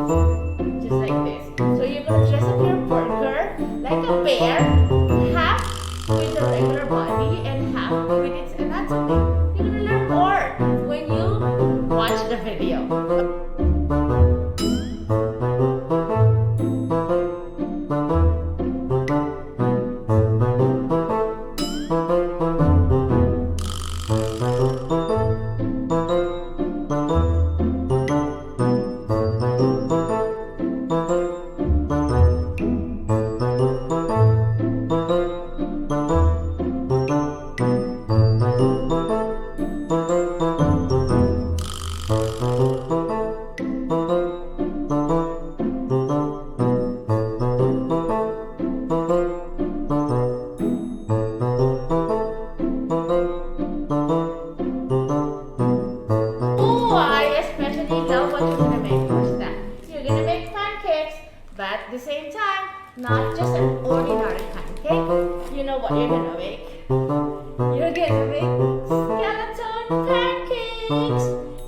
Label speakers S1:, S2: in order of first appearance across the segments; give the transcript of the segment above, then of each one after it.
S1: just like this. So you're gonna dress up your burger like a bear, half with the regular body and half with its anatomy. You're gonna learn more when you watch the video. But at the same time, not just an ordinary pancake. You know what you're gonna make? You're gonna make skeleton pancakes.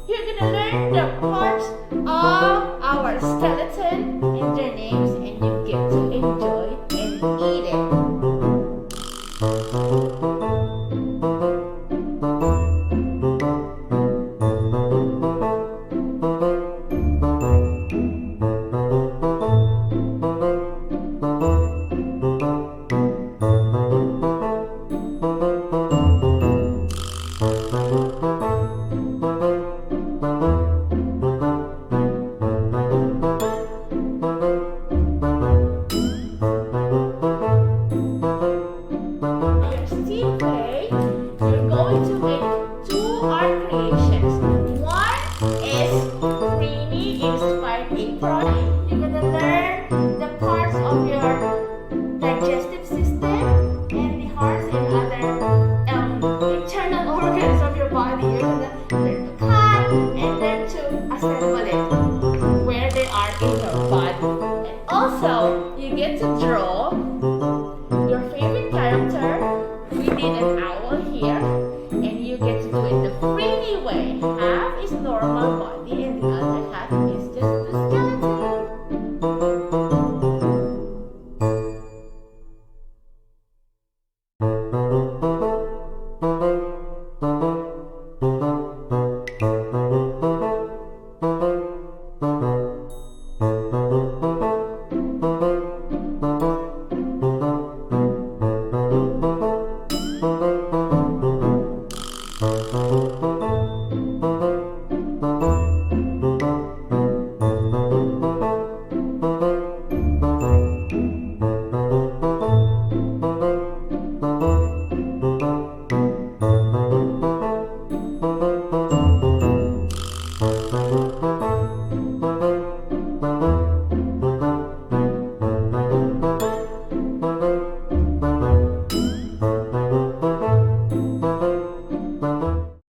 S1: You're gonna learn the parts of our skeleton and their names, and you get to enjoy and eat it. Freeny inspired me from